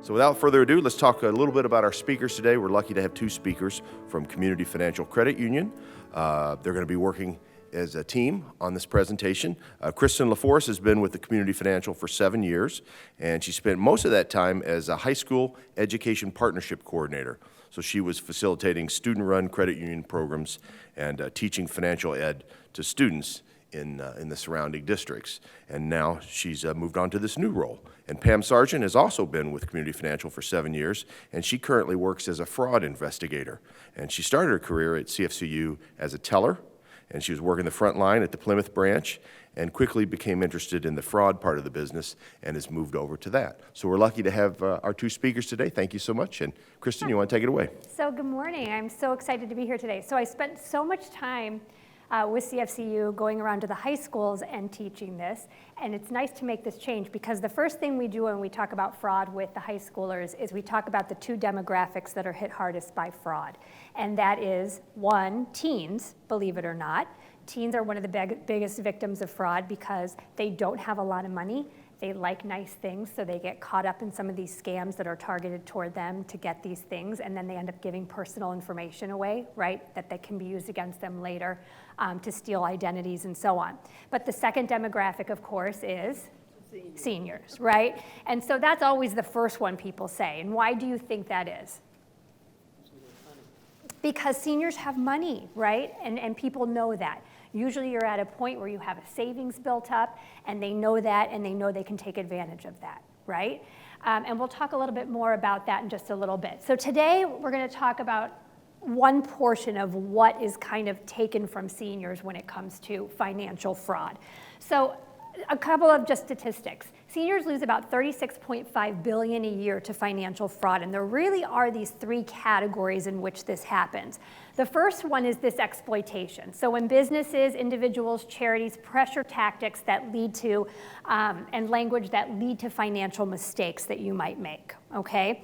So without further ado, let's talk a little bit about our speakers today. We're lucky to have two speakers from Community Financial Credit Union. They're going to be working as a team on this presentation. Kristen LaForce has been with the Community Financial for 7 years, and she spent most of that time as a high school education partnership coordinator. So she was facilitating student-run credit union programs and teaching financial ed to students in the surrounding districts. And now she's moved on to this new role. And Pam Sargent has also been with Community Financial for 7 years, and she currently works as a fraud investigator. And she started her career at CFCU as a teller, and she was working the front line at the Plymouth branch, and quickly became interested in the fraud part of the business and has moved over to that. So we're lucky to have our two speakers today. Thank you so much. And Kristen, you want to take it away? So good morning. I'm so excited to be here today. So I spent so much time with CFCU going around to the high schools and teaching this, and it's nice to make this change because the first thing we do when we talk about fraud with the high schoolers is we talk about the two demographics that are hit hardest by fraud, and that is one, teens, believe it or not. Teens are one of the biggest victims of fraud because they don't have a lot of money. They like nice things, so they get caught up in some of these scams that are targeted toward them to get these things, and then they end up giving personal information away, right, that can be used against them later to steal identities and so on. But the second demographic, of course, is seniors, right? And so that's always the first one people say. And why do you think that is? Because seniors have money, right? And people know that. Usually you're at a point where you have a savings built up, and they know that, and they know they can take advantage of that, right? And we'll talk a little bit more about that in just a little bit. So today we're going to talk about one portion of what is kind of taken from seniors when it comes to financial fraud. So a couple of just statistics. Seniors lose about $36.5 billion a year to financial fraud, and there really are these three categories in which this happens. The first one is this exploitation. So when businesses, individuals, charities, pressure tactics that lead to, and language that lead to financial mistakes that you might make, okay?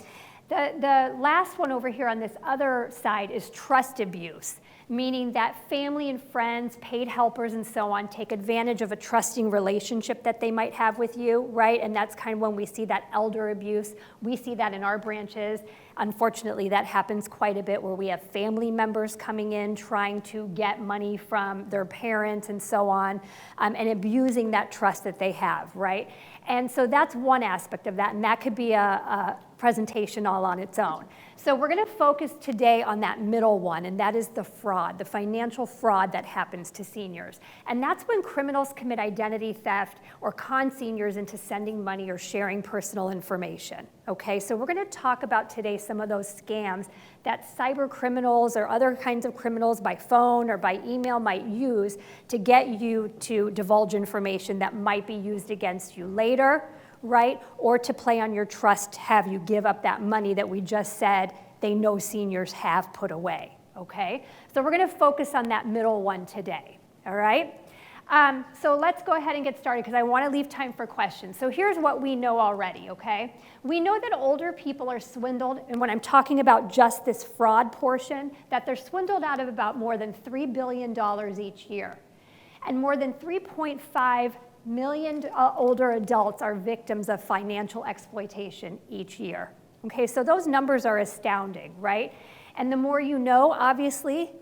The last one over here on this other side is trust abuse, meaning that family and friends, paid helpers and so on take advantage of a trusting relationship that they might have with you, right? And that's kind of when we see that elder abuse. We see that in our branches. Unfortunately, that happens quite a bit where we have family members coming in trying to get money from their parents and so on, and abusing that trust that they have, right? And so that's one aspect of that, and that could be a presentation all on its own. So we're going to focus today on that middle one, and that is the fraud, the financial fraud that happens to seniors. And that's when criminals commit identity theft or con seniors into sending money or sharing personal information. Okay, so we're going to talk about today some of those scams that cyber criminals or other kinds of criminals by phone or by email might use to get you to divulge information that might be used against you later, right? Or to play on your trust, have you give up that money that we just said they know seniors have put away, okay? So we're gonna focus on that middle one today, all right? So let's go ahead and get started because I wanna leave time for questions. So here's what we know already, okay? We know that older people are swindled, and when I'm talking about just this fraud portion, that they're swindled out of about more than $3 billion each year. And more than 3.5 million older adults are victims of financial exploitation each year. Okay, so those numbers are astounding, right? And the more you know, obviously,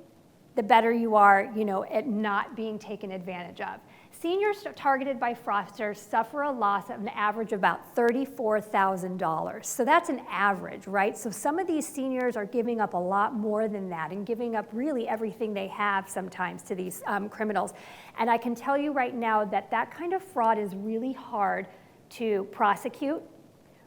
the better you are, at not being taken advantage of. Seniors targeted by fraudsters suffer a loss of an average of about $34,000. So that's an average, right? So some of these seniors are giving up a lot more than that and giving up really everything they have sometimes to these criminals. And I can tell you right now that that kind of fraud is really hard to prosecute,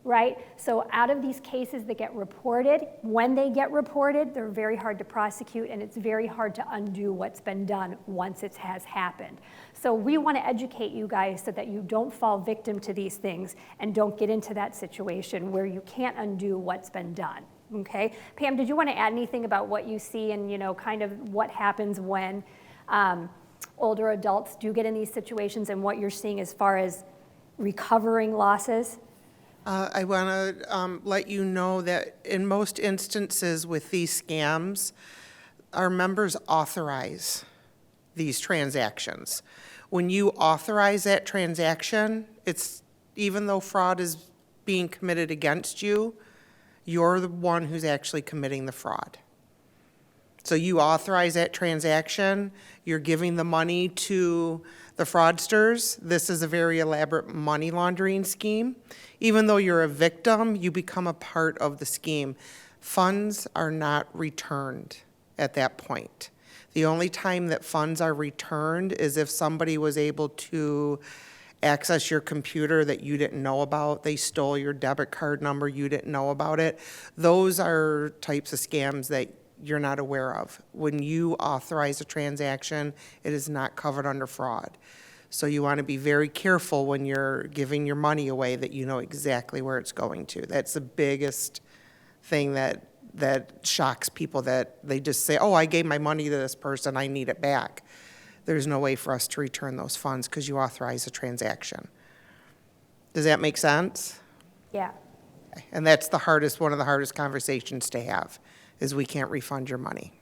right? So out of these cases that get reported, when they get reported, they're very hard to prosecute, and it's very hard to undo what's been done once it has happened. So we want to educate you guys so that you don't fall victim to these things and don't get into that situation where you can't undo what's been done, okay? Pam, did you want to add anything about what you see and, kind of what happens when older adults do get in these situations and what you're seeing as far as recovering losses? I want to let you know that in most instances with these scams, our members authorize these transactions. When you authorize that transaction, it's even though fraud is being committed against you, you're the one who's actually committing the fraud. So you authorize that transaction, you're giving the money to the fraudsters. This is a very elaborate money laundering scheme. Even though you're a victim, you become a part of the scheme. Funds are not returned at that point. The only time that funds are returned is if somebody was able to access your computer that you didn't know about. They stole your debit card number, you didn't know about it. Those are types of scams that you're not aware of. When you authorize a transaction, it is not covered under fraud. So you want to be very careful when you're giving your money away that you know exactly where it's going to. That's the biggest thing that shocks people, that they just say, oh, I gave my money to this person, I need it back. There's no way for us to return those funds because you authorize a transaction. Does that make sense? Yeah. And that's one of the hardest conversations to have, is we can't refund your money.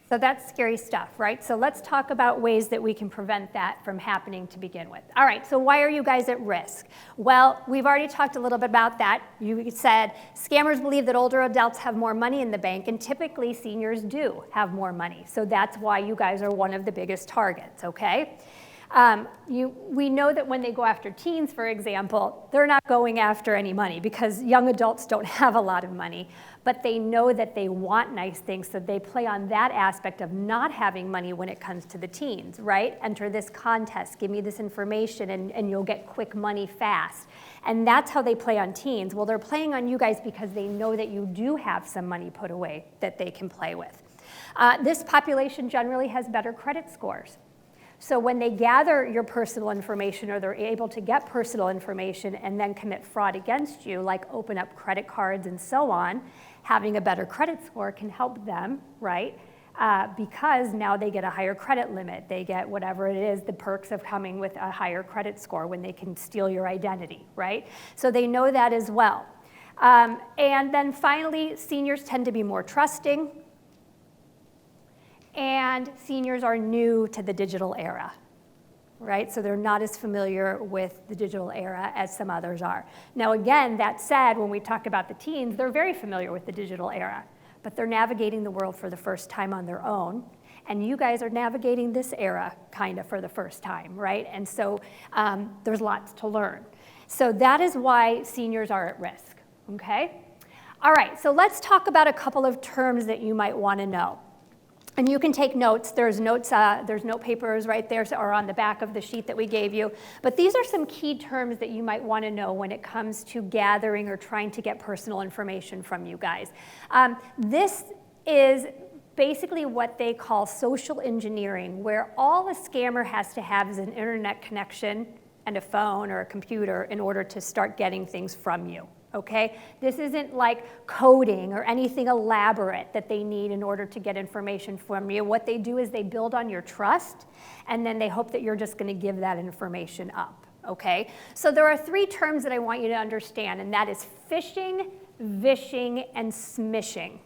So that's scary stuff, right? So let's talk about ways that we can prevent that from happening to begin with. All right, so why are you guys at risk? Well, we've already talked a little bit about that. You said scammers believe that older adults have more money in the bank, and typically seniors do have more money. So that's why you guys are one of the biggest targets, okay? We know that when they go after teens, for example, they're not going after any money because young adults don't have a lot of money, but they know that they want nice things, so they play on that aspect of not having money when it comes to the teens, right? Enter this contest, give me this information, and you'll get quick money fast. And that's how they play on teens. Well, they're playing on you guys because they know that you do have some money put away that they can play with. This population generally has better credit scores. So when they gather your personal information, or they're able to get personal information and then commit fraud against you, like open up credit cards and so on, having a better credit score can help them, right? Because now they get a higher credit limit. They get whatever it is, the perks of coming with a higher credit score when they can steal your identity, right? So they know that as well. And then finally, seniors tend to be more trusting. And seniors are new to the digital era, right? So they're not as familiar with the digital era as some others are. Now again, that said, when we talk about the teens, they're very familiar with the digital era, but they're navigating the world for the first time on their own. And you guys are navigating this era kind of for the first time, right? And so there's lots to learn. So that is why seniors are at risk, okay? All right, so let's talk about a couple of terms that you might want to know. And you can take notes. There's notes, there's note papers right there or on the back of the sheet that we gave you. But these are some key terms that you might want to know when it comes to gathering or trying to get personal information from you guys. This is basically what they call social engineering, where all a scammer has to have is an internet connection and a phone or a computer in order to start getting things from you. Okay? This isn't like coding or anything elaborate that they need in order to get information from you. What they do is they build on your trust, and then they hope that you're just going to give that information up. Okay? So there are three terms that I want you to understand, and that is phishing, vishing, and smishing.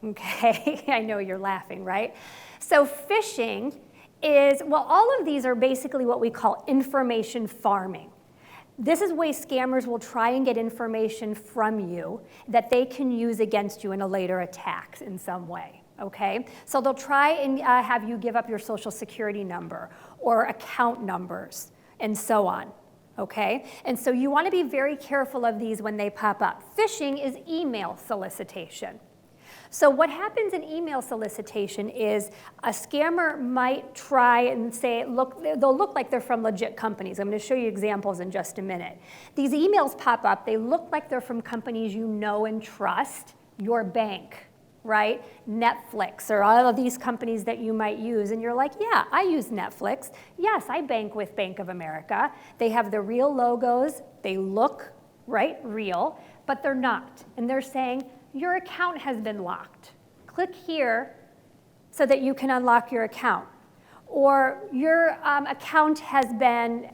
Okay? I know you're laughing, right? So phishing is, well, all of these are basically what we call information farming. This is ways scammers will try and get information from you that they can use against you in a later attack in some way, okay? So they'll try and have you give up your social security number or account numbers and so on, okay? And so you want to be very careful of these when they pop up. Phishing is email solicitation. So what happens in email solicitation is a scammer might try and say, look, they'll look like they're from legit companies. I'm going to show you examples in just a minute. These emails pop up. They look like they're from companies you know and trust, your bank, right? Netflix, or all of these companies that you might use. And you're like, yeah, I use Netflix. Yes, I bank with Bank of America. They have the real logos. They look, right, real, but they're not. And they're saying, your account has been locked. Click here so that you can unlock your account. Or your account has been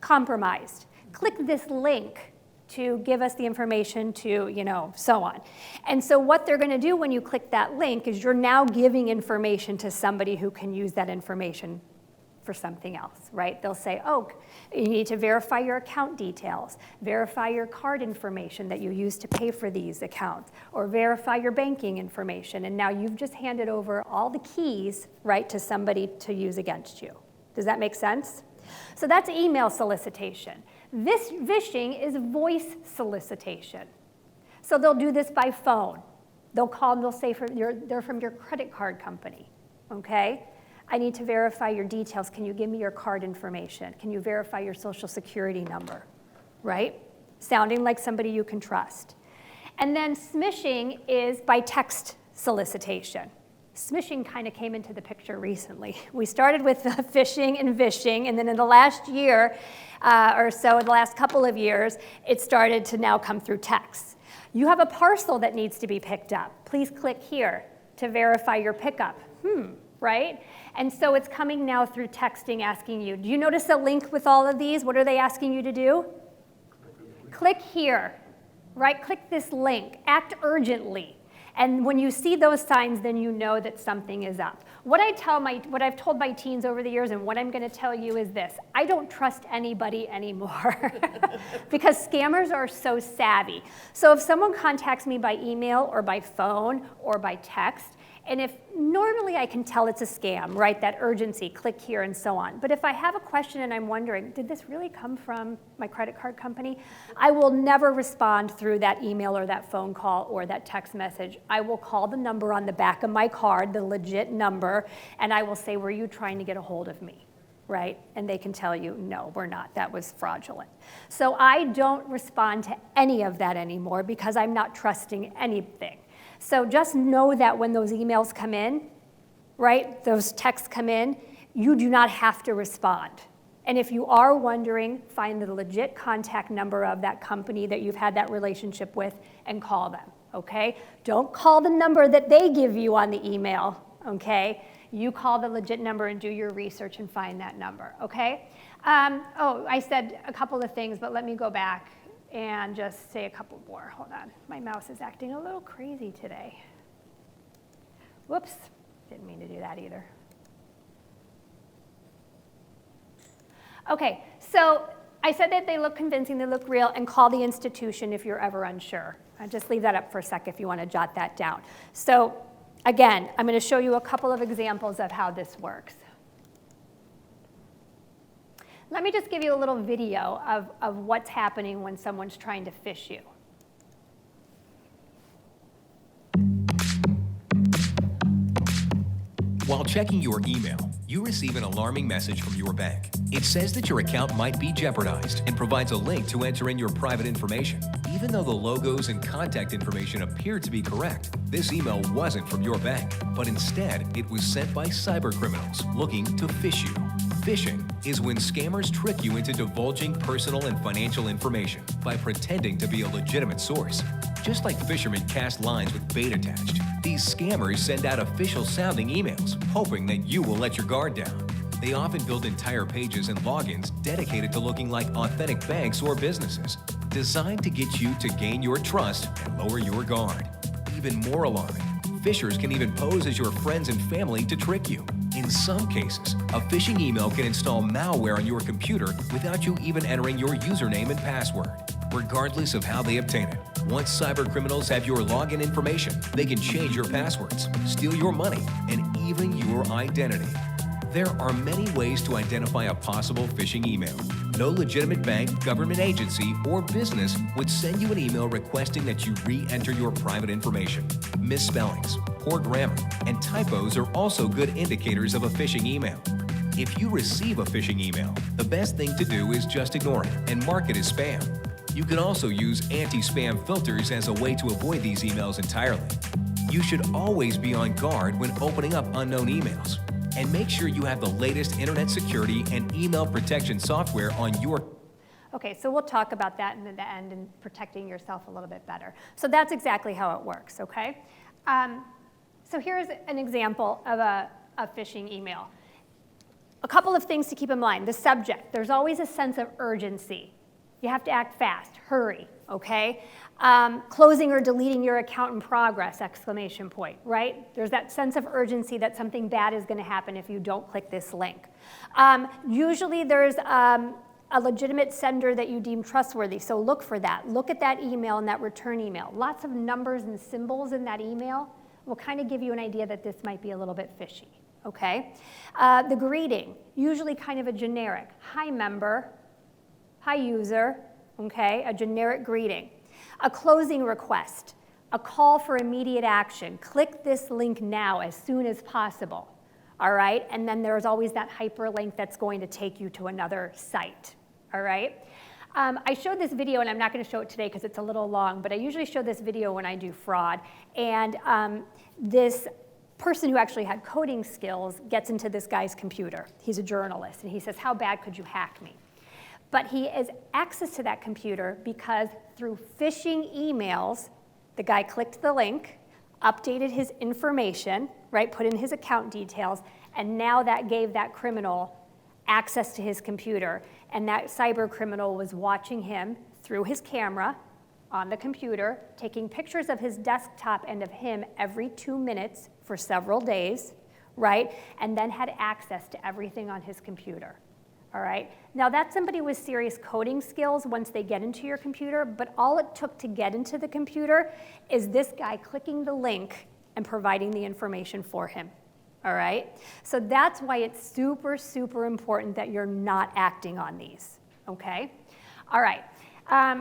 compromised. Click this link to give us the information to, so on. And so what they're going to do when you click that link is you're now giving information to somebody who can use that information for something else, right? They'll say, oh, you need to verify your account details, verify your card information that you use to pay for these accounts, or verify your banking information. And now you've just handed over all the keys, right, to somebody to use against you. Does that make sense? So that's email solicitation. This phishing is voice solicitation. So they'll do this by phone. They'll call and they'll say they're from your credit card company, okay? I need to verify your details. Can you give me your card information? Can you verify your social security number, right? Sounding like somebody you can trust. And then smishing is by text solicitation. Smishing kind of came into the picture recently. We started with phishing and vishing, and then in the last year or so, in the last couple of years, it started to now come through text. You have a parcel that needs to be picked up. Please click here to verify your pickup. Right? And so it's coming now through texting asking you. Do you notice a link with all of these? What are they asking you to do? Click here, right? Click this link. Act urgently. And when you see those signs, then you know that something is up. What I've told my teens over the years and what I'm going to tell you is this. I don't trust anybody anymore because scammers are so savvy. So if someone contacts me by email or by phone or by text, and if normally I can tell it's a scam, right? That urgency, click here and so on. But if I have a question and I'm wondering, did this really come from my credit card company? I will never respond through that email or that phone call or that text message. I will call the number on the back of my card, the legit number, and I will say, were you trying to get a hold of me? Right? And they can tell you, no, we're not. That was fraudulent. So I don't respond to any of that anymore because I'm not trusting anything. So just know that when those emails come in, right, those texts come in, you do not have to respond. And if you are wondering, find the legit contact number of that company that you've had that relationship with and call them, okay? Don't call the number that they give you on the email, okay? You call the legit number and do your research and find that number, okay? I said a couple of things, but let me go back and just say a couple more. Hold on. My mouse is acting a little crazy today. Whoops. Didn't mean to do that either. Okay, so I said that they look convincing, they look real, and call the institution if you're ever unsure. I'll just leave that up for a sec if you want to jot that down. So again, I'm going to show you a couple of examples of how this works. Let me just give you a little video of what's happening when someone's trying to phish you. While checking your email, you receive an alarming message from your bank. It says that your account might be jeopardized and provides a link to enter in your private information. Even though the logos and contact information appear to be correct, this email wasn't from your bank, but instead it was sent by cybercriminals looking to phish you. Phishing is when scammers trick you into divulging personal and financial information by pretending to be a legitimate source. Just like fishermen cast lines with bait attached, these scammers send out official-sounding emails, hoping that you will let your guard down. They often build entire pages and logins dedicated to looking like authentic banks or businesses, designed to get you to gain your trust and lower your guard. Even more alarming, phishers can even pose as your friends and family to trick you. In some cases, a phishing email can install malware on your computer without you even entering your username and password. Regardless of how they obtain it, once cybercriminals have your login information, they can change your passwords, steal your money, and even your identity. There are many ways to identify a possible phishing email. No legitimate bank, government agency, or business would send you an email requesting that you re-enter your private information. Misspellings, poor grammar, and typos are also good indicators of a phishing email. If you receive a phishing email, the best thing to do is just ignore it and mark it as spam. You can also use anti-spam filters as a way to avoid these emails entirely. You should always be on guard when opening up unknown emails. And make sure you have the latest internet security and email protection software on your... Okay, so we'll talk about that in the end and protecting yourself a little bit better. So that's exactly how it works, okay? So here's an example of a phishing email. A couple of things to keep in mind. The subject, there's always a sense of urgency. You have to act fast, hurry, okay? Closing or deleting your account in progress, exclamation point, right? There's that sense of urgency that something bad is gonna happen if you don't click this link. Usually there's a legitimate sender that you deem trustworthy, so look for that. Look at that email and that return email. Lots of numbers and symbols in that email will kind of give you an idea that this might be a little bit fishy, okay? The greeting, usually kind of a generic, hi member, hi user, okay, a generic greeting. A closing request, a call for immediate action. Click this link now as soon as possible, all right? And then there's always that hyperlink that's going to take you to another site, all right? I showed this video, and I'm not going to show it today because it's a little long, but I usually show this video when I do fraud. And this person who actually had coding skills gets into this guy's computer. He's a journalist, and he says, how bad could you hack me? But he has access to that computer because through phishing emails, the guy clicked the link, updated his information, right, put in his account details, and now that gave that criminal access to his computer. And that cyber criminal was watching him through his camera on the computer, taking pictures of his desktop and of him every 2 minutes for several days, right, and then had access to everything on his computer. All right, now that's somebody with serious coding skills once they get into your computer, but all it took to get into the computer is this guy clicking the link and providing the information for him, all right? So that's why it's super, super important that you're not acting on these, okay? All right,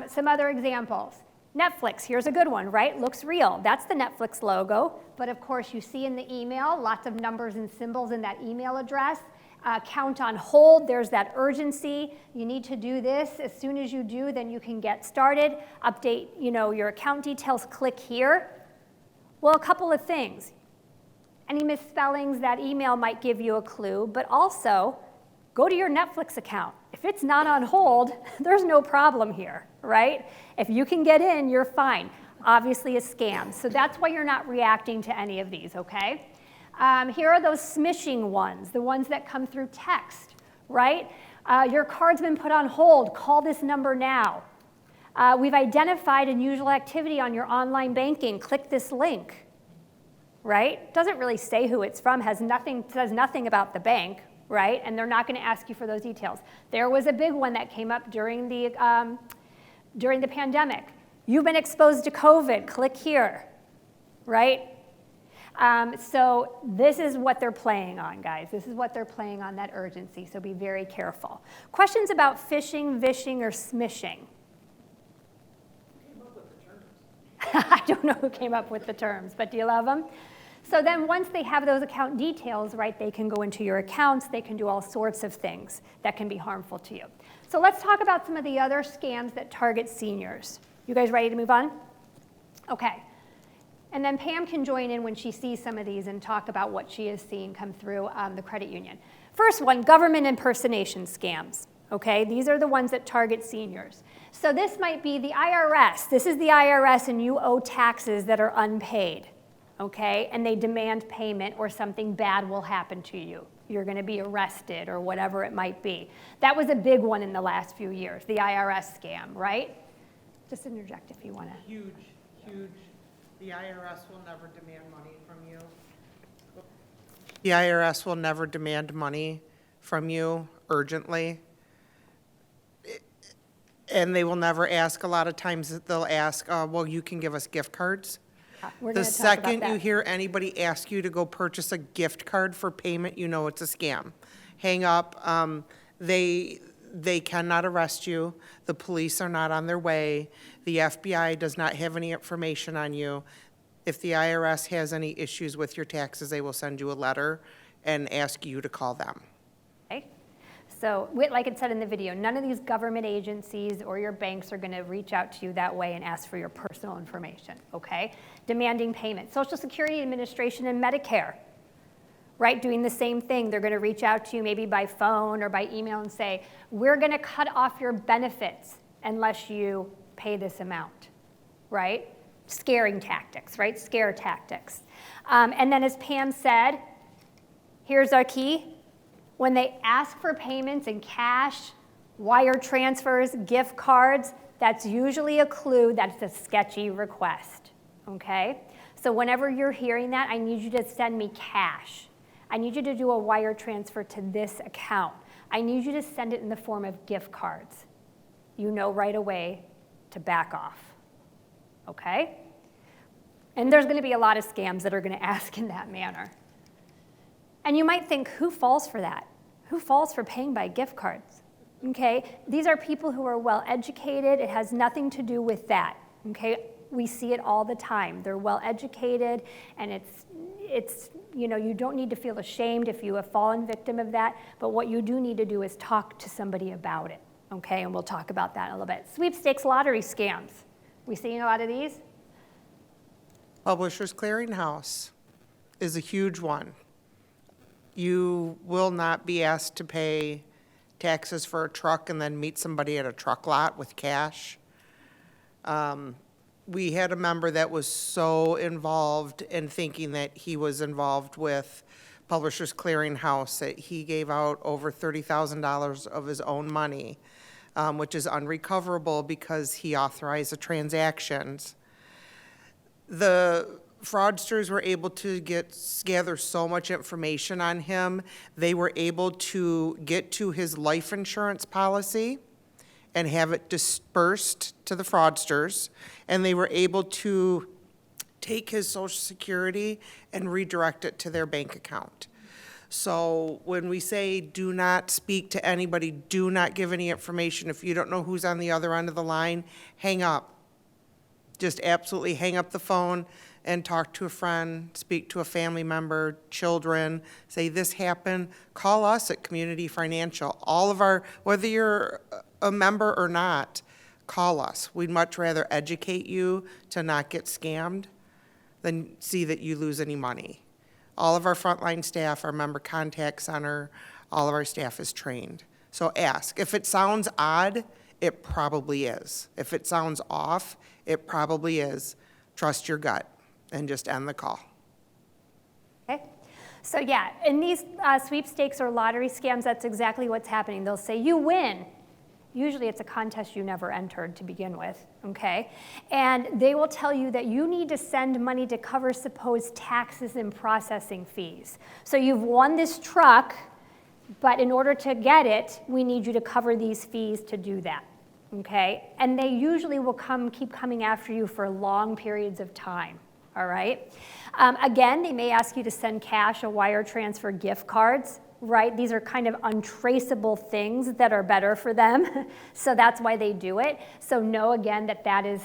some other examples. Netflix, here's a good one, right? Looks real. That's the Netflix logo, but of course you see in the email lots of numbers and symbols in that email address. Count on hold, there's that urgency. You need to do this. As soon as you do, then you can get started. Update, your account details, click here. Well, a couple of things. Any misspellings, that email might give you a clue, but also go to your Netflix account. If it's not on hold, there's no problem here, right? If you can get in, you're fine. Obviously a scam, so that's why you're not reacting to any of these, okay? Here are those smishing ones, the ones that come through text, right? Your card's been put on hold, call this number now. We've identified unusual activity on your online banking, click this link, right? Doesn't really say who it's from, says nothing about the bank, right? And they're not gonna ask you for those details. There was a big one that came up during the pandemic. You've been exposed to COVID, click here, right? So this is what they're playing on, guys. This is what they're playing on, that urgency, so be very careful. Questions about phishing, vishing, or smishing? Who came up with the terms? I don't know who came up with the terms, but do you love them? So then once they have those account details, right, they can go into your accounts, they can do all sorts of things that can be harmful to you. So let's talk about some of the other scams that target seniors. You guys ready to move on? Okay. And then Pam can join in when she sees some of these and talk about what she has seen come through the credit union. First one, government impersonation scams. Okay, these are the ones that target seniors. So this might be the IRS. This is the IRS and you owe taxes that are unpaid. Okay, and they demand payment or something bad will happen to you. You're going to be arrested or whatever it might be. That was a big one in the last few years, the IRS scam, right? Just interject if you want to. Huge, huge. The IRS will never demand money from you. The IRS will never demand money from you urgently. And they will never ask, a lot of times they'll ask, well, you can give us gift cards. We're The gonna talk about second you that. hear anybody ask you to go purchase a gift card for payment, you know it's a scam. Hang up. They cannot arrest you. The police are not on their way. The FBI does not have any information on you. If the IRS has any issues with your taxes, they will send you a letter and ask you to call them. Okay. So like it said in the video, none of these government agencies or your banks are going to reach out to you that way and ask for your personal information, okay? Demanding payment. Social Security Administration and Medicare, right, doing the same thing. They're going to reach out to you maybe by phone or by email and say, we're going to cut off your benefits unless you pay this amount, right? Scaring tactics, right? Scare tactics. And then as Pam said, here's our key. When they ask for payments in cash Wire transfers, gift cards, that's usually a clue that it's a sketchy request, okay? So whenever you're hearing that, I need you to send me cash. I need you to do a wire transfer to this account. I need you to send it in the form of gift cards. You know right away to back off, okay? And there's gonna be a lot of scams that are gonna ask in that manner. And you might think, who falls for that? Who falls for paying by gift cards? Okay, these are people who are well educated. It has nothing to do with that, okay? We see it all the time. They're well educated, and it's you know, you don't need to feel ashamed if you have fallen victim of that, but what you do need to do is talk to somebody about it, okay? And we'll talk about that in a little bit. Sweepstakes lottery scams. We seeing a lot of these? Publishers Clearinghouse is a huge one. You will not be asked to pay taxes for a truck and then meet somebody at a truck lot with cash. We had a member that was so involved in thinking that he was involved with Publishers Clearinghouse that he gave out over $30,000 of his own money, which is unrecoverable because he authorized the transactions. The fraudsters were able to gather so much information on him. They were able to get to his life insurance policy and have it dispersed to the fraudsters. And they were able to take his Social Security and redirect it to their bank account. So when we say do not speak to anybody, do not give any information. If you don't know who's on the other end of the line, hang up. Just absolutely hang up the phone and talk to a friend, speak to a family member, children, say this happened, call us at Community Financial. All of our, whether you're a member or not, call us. We'd much rather educate you to not get scammed than see that you lose any money. All of our frontline staff, our member contact center, all of our staff is trained. So ask. If it sounds odd, it probably is. If it sounds off, it probably is. Trust your gut and just end the call. Okay. So yeah, in these sweepstakes or lottery scams, that's exactly what's happening. They'll say, you win. Usually it's a contest you never entered to begin with, okay? And they will tell you that you need to send money to cover supposed taxes and processing fees. So you've won this truck, but in order to get it, we need you to cover these fees to do that, okay? And they usually will keep coming after you for long periods of time, all right? Again, they may ask you to send cash, a wire transfer, gift cards, right? These are kind of untraceable things that are better for them, so that's why they do it. So know again that that is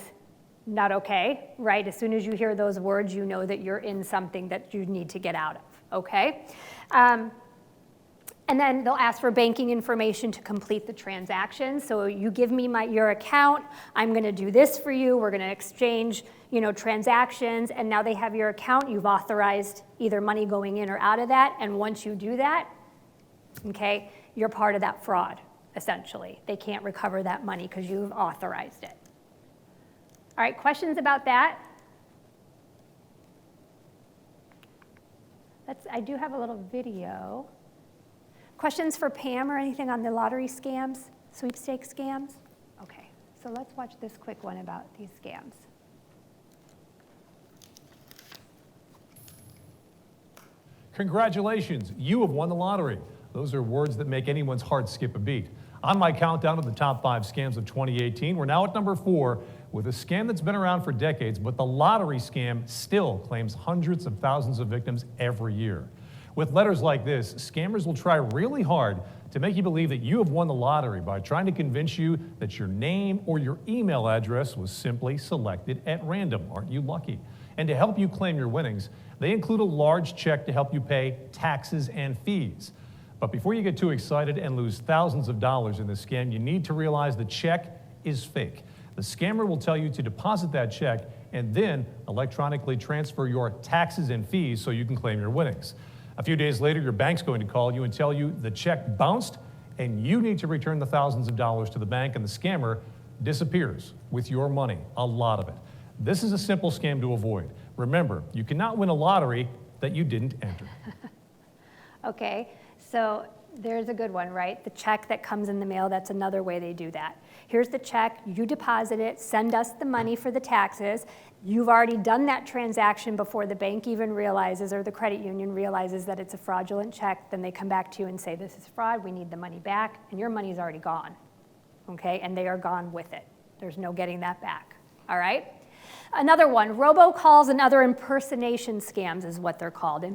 not okay, right? As soon as you hear those words, you know that you're in something that you need to get out of, okay? And then they'll ask for banking information to complete the transaction. So you give me your account, I'm gonna do this for you, we're gonna exchange, transactions, and now they have your account, you've authorized either money going in or out of that, and once you do that, okay, you're part of that fraud, essentially. They can't recover that money because you've authorized it. All right, questions about that? I do have a little video. Questions for Pam or anything on the lottery scams, sweepstakes scams? Okay, so let's watch this quick one about these scams. Congratulations, you have won the lottery. Those are words that make anyone's heart skip a beat. On my countdown of the top 5 scams of 2018, we're now at number 4 with a scam that's been around for decades, but the lottery scam still claims hundreds of thousands of victims every year. With letters like this, scammers will try really hard to make you believe that you have won the lottery by trying to convince you that your name or your email address was simply selected at random. Aren't you lucky? And to help you claim your winnings, they include a large check to help you pay taxes and fees. But before you get too excited and lose thousands of dollars in this scam, you need to realize the check is fake. The scammer will tell you to deposit that check and then electronically transfer your taxes and fees so you can claim your winnings. A few days later, your bank's going to call you and tell you the check bounced and you need to return the thousands of dollars to the bank, and the scammer disappears with your money, a lot of it. This is a simple scam to avoid. Remember, you cannot win a lottery that you didn't enter. Okay, so There's a good one, right? The check that comes in the mail, that's another way they do that. Here's the check, you deposit it, send us the money for the taxes. You've already done that transaction before the bank even realizes, or the credit union realizes that it's a fraudulent check. Then they come back to you and say, this is fraud, we need the money back, and your money's already gone, okay? And they are gone with it. There's no getting that back, all right? Another one, robocalls and other impersonation scams is what they're called,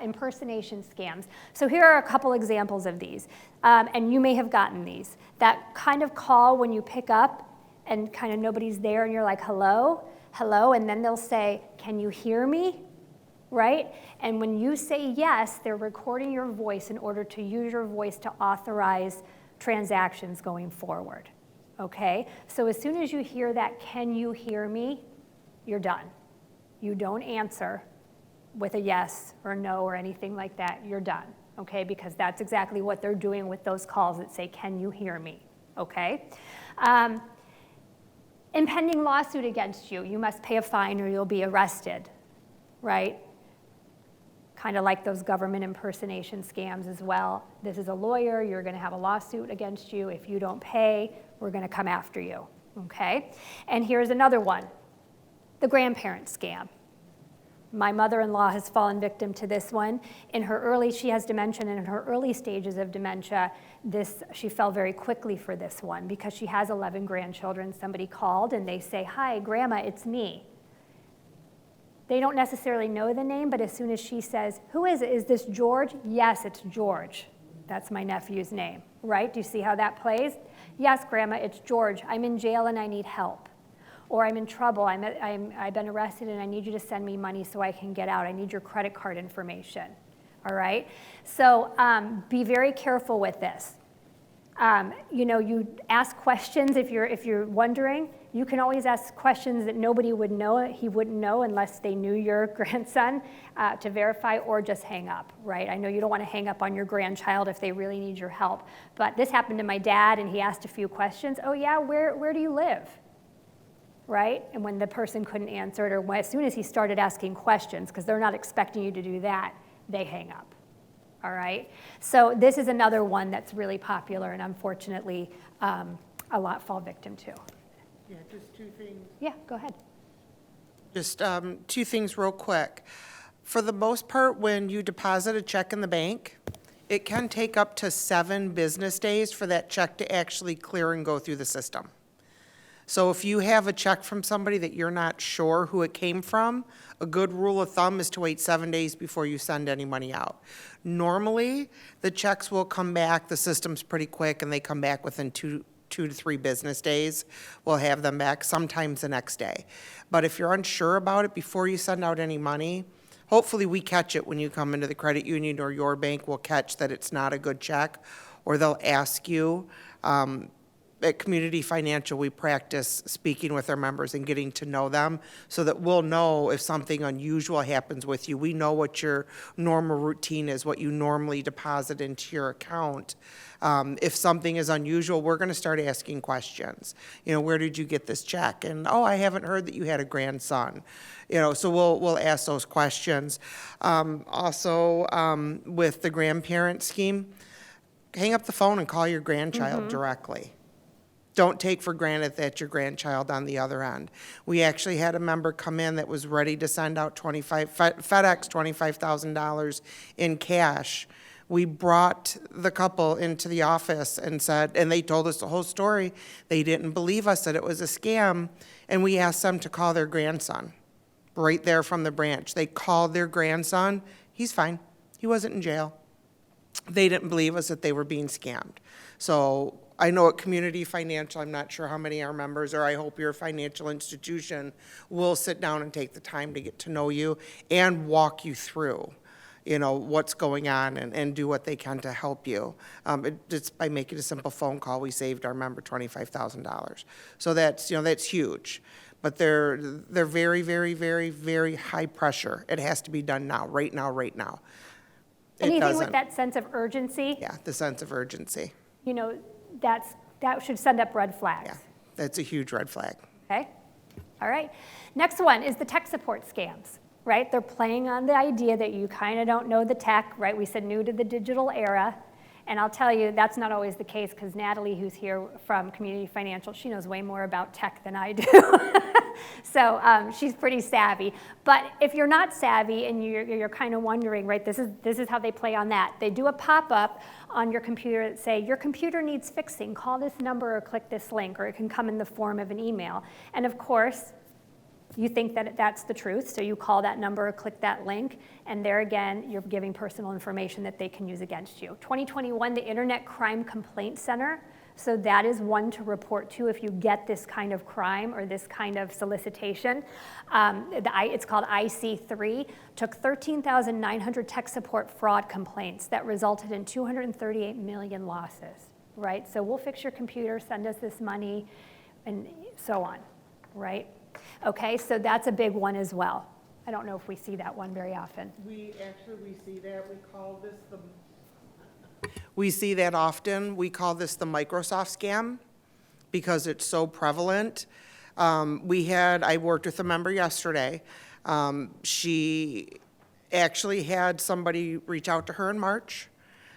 impersonation scams. So here are a couple examples of these, and you may have gotten these. That kind of call when you pick up and kind of nobody's there and you're like, hello, hello, and then they'll say, can you hear me, right? And when you say yes, they're recording your voice in order to use your voice to authorize transactions going forward, okay? So as soon as you hear that, can you hear me, you're done. You don't answer with a yes or no or anything like that, you're done, okay? Because that's exactly what they're doing with those calls that say, can you hear me, okay? Impending lawsuit against you, you must pay a fine or you'll be arrested, right? Kind of like those government impersonation scams as well. This is a lawyer, you're gonna have a lawsuit against you. If you don't pay, we're gonna come after you, okay? And here's another one. The grandparent scam. My mother-in-law has fallen victim to this one. She has dementia, and in her early stages of dementia, she fell very quickly for this one because she has 11 grandchildren. Somebody called and they say, hi, Grandma, it's me. They don't necessarily know the name, but as soon as she says, who is it? Is this George? Yes, it's George. That's my nephew's name, right? Do you see how that plays? Yes, Grandma, it's George. I'm in jail and I need help. Or I'm in trouble, I've been arrested and I need you to send me money so I can get out. I need your credit card information, all right? So be very careful with this. You ask questions if you're wondering. You can always ask questions that nobody would know, he wouldn't know unless they knew your grandson to verify, or just hang up, right? I know you don't want to hang up on your grandchild if they really need your help, but this happened to my dad and he asked a few questions. Oh yeah, where do you live? Right? And when the person couldn't answer it, or as soon as he started asking questions, because they're not expecting you to do that, they hang up. All right? So this is another one that's really popular, and unfortunately, a lot fall victim to. Yeah, just two things. Yeah, go ahead. Just two things real quick. For the most part, when you deposit a check in the bank, it can take up to 7 business days for that check to actually clear and go through the system. So if you have a check from somebody that you're not sure who it came from, a good rule of thumb is to wait 7 days before you send any money out. Normally, the checks will come back, the system's pretty quick, and they come back within two to 3 business days. We'll have them back, sometimes the next day. But if you're unsure about it before you send out any money, hopefully we catch it when you come into the credit union, or your bank will catch that it's not a good check, or they'll ask you. At Community Financial, we practice speaking with our members and getting to know them so that we'll know if something unusual happens with you. We know what your normal routine is, what you normally deposit into your account. If something is unusual, we're going to start asking questions. Where did you get this check? And, oh, I haven't heard that you had a grandson. So we'll ask those questions. Also, with the grandparent scheme, hang up the phone and call your grandchild directly. Don't take for granted that your grandchild on the other end. We actually had a member come in that was ready to send out FedEx $25,000 in cash. We brought the couple into the office and they told us the whole story. They didn't believe us that it was a scam, and we asked them to call their grandson right there from the branch. They called their grandson. He's fine. He wasn't in jail. They didn't believe us that they were being scammed. So I know at Community Financial, I'm not sure how many are members, or I hope your financial institution will sit down and take the time to get to know you and walk you through, what's going on, and do what they can to help you. Just by making a simple phone call, we saved our member $25,000. So that's huge. But they're very, very, very, very high pressure. It has to be done now, right now, right now. Anything with that sense of urgency, Yeah, the sense of urgency. that should send up red flags. Yeah, that's a huge red flag. Okay? All right. Next one is the tech support scams, right? They're playing on the idea that you kind of don't know the tech, right? We said new to the digital era. And I'll tell you, that's not always the case, because Natalie, who's here from Community Financial, she knows way more about tech than I do. So she's pretty savvy. But if you're not savvy and you're kind of wondering, right, this is how they play on that. They do a pop-up on your computer that say, your computer needs fixing, call this number or click this link, or it can come in the form of an email. And of course, you think that that's the truth, so you call that number or click that link, and there again, you're giving personal information that they can use against you. 2021, the Internet Crime Complaint Center, so that is one to report to if you get this kind of crime or this kind of solicitation. It's called IC3, took 13,900 tech support fraud complaints that resulted in 238 million losses, right? So we'll fix your computer, send us this money, and so on, right? Okay, so that's a big one as well. I don't know if we see that one very often. We see that, we see that often. We call this the Microsoft scam because it's so prevalent. I worked with a member yesterday. She actually had somebody reach out to her in March.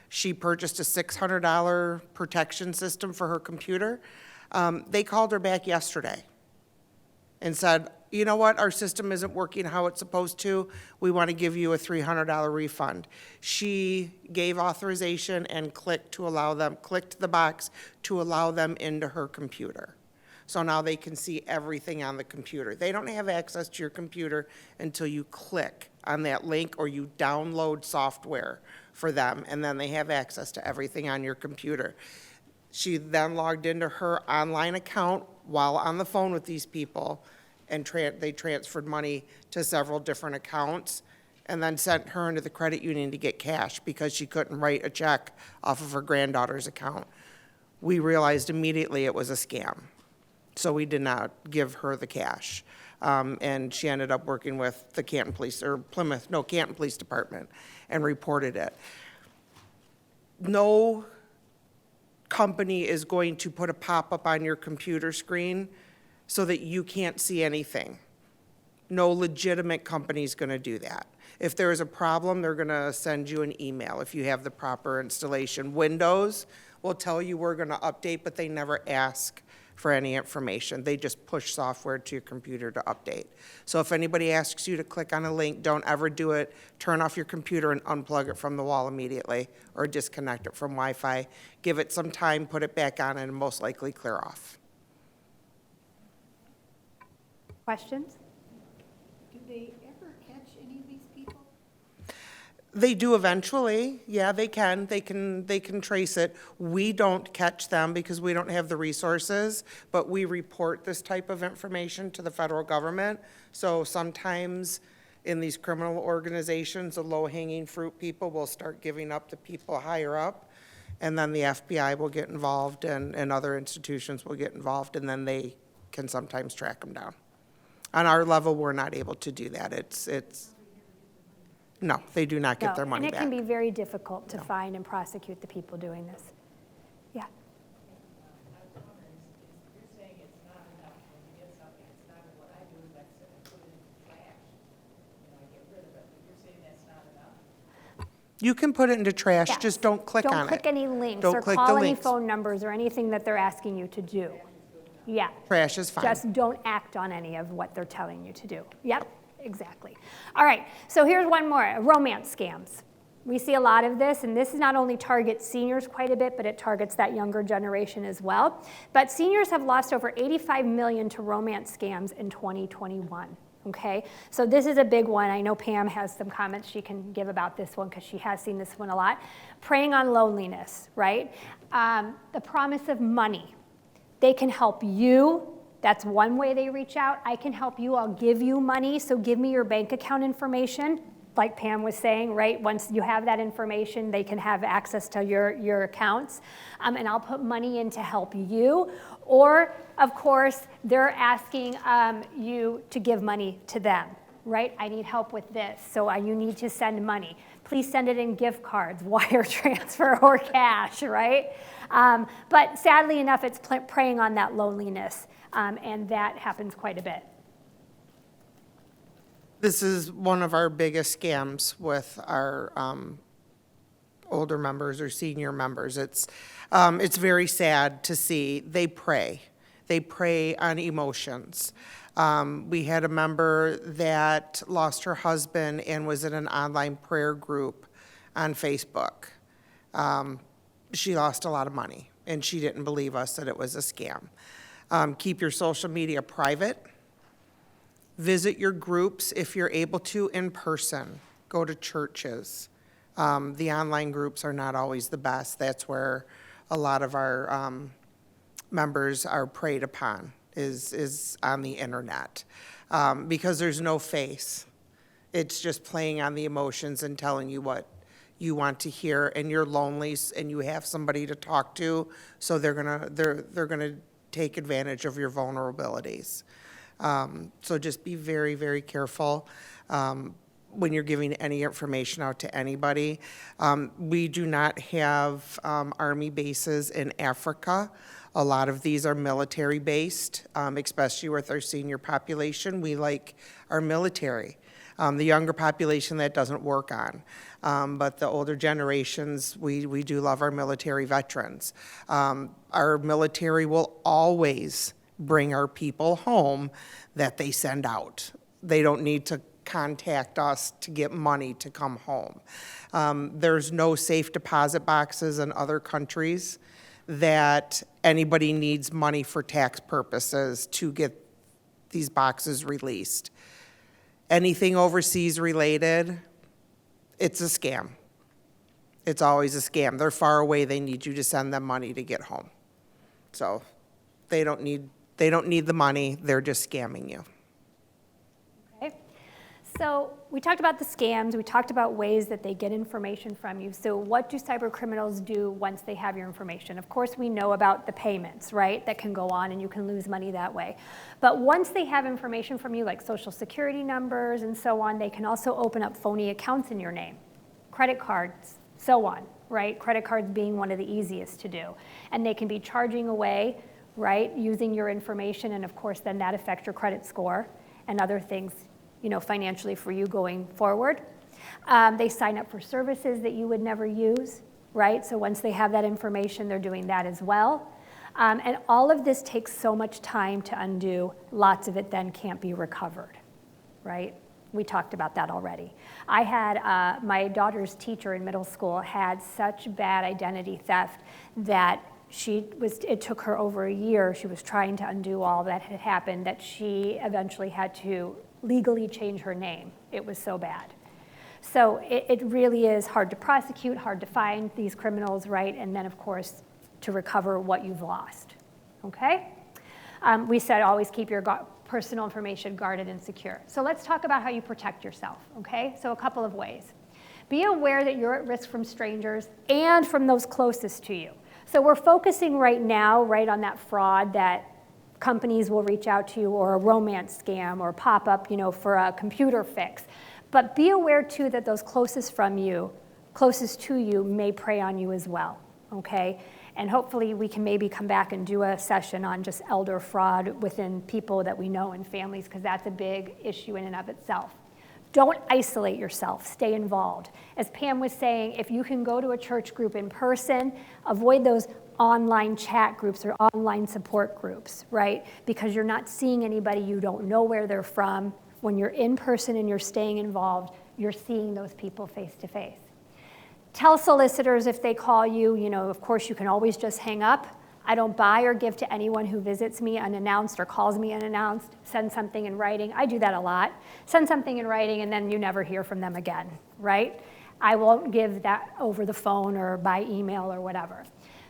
She purchased a $600 protection system for her computer. They called her back yesterday and said, you know what, our system isn't working how it's supposed to. We want to give you a $300 refund. She gave authorization and clicked the box to allow them into her computer. So now they can see everything on the computer. They don't have access to your computer until you click on that link or you download software for them, and then they have access to everything on your computer. She then logged into her online account while on the phone with these people, and they transferred money to several different accounts and then sent her into the credit union to get cash because she couldn't write a check off of her granddaughter's account. We realized immediately it was a scam, so we did not give her the cash. And she ended up working with the Canton Police Department and reported it. No company is going to put a pop-up on your computer screen so that you can't see anything. No legitimate company is going to do that. If there is a problem, they're going to send you an email if you have the proper installation. Windows will tell you we're going to update, but they never ask for any information. They just push software to your computer to update. So if anybody asks you to click on a link, don't ever do it. Turn off your computer and unplug it from the wall immediately or disconnect it from Wi-Fi. Give it some time, put it back on, and most likely clear off. Questions? Do they ever catch any of these people? They do eventually. Yeah, they can. They can trace it. We don't catch them because we don't have the resources, but we report this type of information to the federal government. So sometimes in these criminal organizations, the low-hanging fruit people will start giving up to people higher up, and then the FBI will get involved and other institutions will get involved, and then they can sometimes track them down. On our level, we're not able to do that. No, they do not get their money back. And it can be very difficult to find and prosecute the people doing this. Yeah. I was wondering, you're saying it's not enough when you get something, it's not, what I do is I sit and put it in trash, I get rid of it, but you're saying that's not enough? You can put it into trash, Yes. just don't click on it. Don't click any links Don't or click call the any links. phone numbers or anything that they're asking you to do. Yeah. Trash is fine. Just don't act on any of what they're telling you to do. Yep, exactly. All right, so here's one more, romance scams. We see a lot of this, and this not only targets seniors quite a bit, but it targets that younger generation as well. But seniors have lost over $85 million to romance scams in 2021. Okay, so this is a big one. I know Pam has some comments she can give about this one because she has seen this one a lot. Preying on loneliness, right? The promise of money. They can help you. That's one way they reach out. I can help you. I'll give you money. So give me your bank account information. Like Pam was saying, right? Once you have that information, they can have access to your accounts. And I'll put money in to help you. Or, of course, they're asking you to give money to them, right? I need help with this, so you need to send money. Please send it in gift cards, wire transfer, or cash, right? But sadly enough, it's preying on that loneliness, and that happens quite a bit. This is one of our biggest scams with our older members or senior members. It's very sad to see. They prey. They prey on emotions. We had a member that lost her husband and was in an online prayer group on Facebook. She lost a lot of money, and she didn't believe us that it was a scam. Keep your social media private. Visit your groups if you're able to in person. Go to churches. The online groups are not always the best. That's where a lot of our members are preyed upon, is on the internet, because there's no face. It's just playing on the emotions and telling you what you want to hear, and you're lonely and you have somebody to talk to, so they're gonna take advantage of your vulnerabilities. So just be very, very careful when you're giving any information out to anybody. We do not have Army bases in Africa. A lot of these are military-based, especially with our senior population. We like our military. The younger population, that doesn't work on. But the older generations, we do love our military veterans. Our military will always bring our people home that they send out. They don't need to contact us to get money to come home. There's no safe deposit boxes in other countries that anybody needs money for tax purposes to get these boxes released. Anything overseas related, it's a scam. It's always a scam. They're far away. They need you to send them money to get home. So they don't need the money. They're just scamming you. Okay. So we talked about the scams. We talked about ways that they get information from you. So what do cyber criminals do once they have your information? Of course, we know about the payments, right, that can go on and you can lose money that way. But once they have information from you, like social security numbers and so on, they can also open up phony accounts in your name, credit cards, so on, right? Credit cards being one of the easiest to do. And they can be charging away, right, using your information, and of course then that affects your credit score and other things, you know, financially for you going forward. They sign up for services that you would never use, right? So once they have that information, they're doing that as well. And all of this takes so much time to undo. Lots of it then can't be recovered, right? We talked about that already. I had my daughter's teacher in middle school had such bad identity theft that it took her over a year. She was trying to undo all that had happened, that she eventually had to legally change her name. It was so bad. So it really is hard to prosecute, hard to find these criminals, right? And then, of course, to recover what you've lost, okay? We said always keep your personal information guarded and secure. So let's talk about how you protect yourself, okay? So a couple of ways. Be aware that you're at risk from strangers and from those closest to you. So we're focusing right now, right, on that fraud that companies will reach out to you, or a romance scam, or pop up, you know, for a computer fix. But be aware too that those closest to you may prey on you as well, okay? And hopefully we can maybe come back and do a session on just elder fraud within people that we know and families, because that's a big issue in and of itself. Don't isolate yourself, stay involved. As Pam was saying, if you can go to a church group in person, avoid those online chat groups or online support groups, right? Because you're not seeing anybody, you don't know where they're from. When you're in person and you're staying involved, you're seeing those people face to face. Tell solicitors if they call you, you know, of course you can always just hang up. I don't buy or give to anyone who visits me unannounced or calls me unannounced. Send something in writing. I do that a lot. Send something in writing and then you never hear from them again, right? I won't give that over the phone or by email or whatever.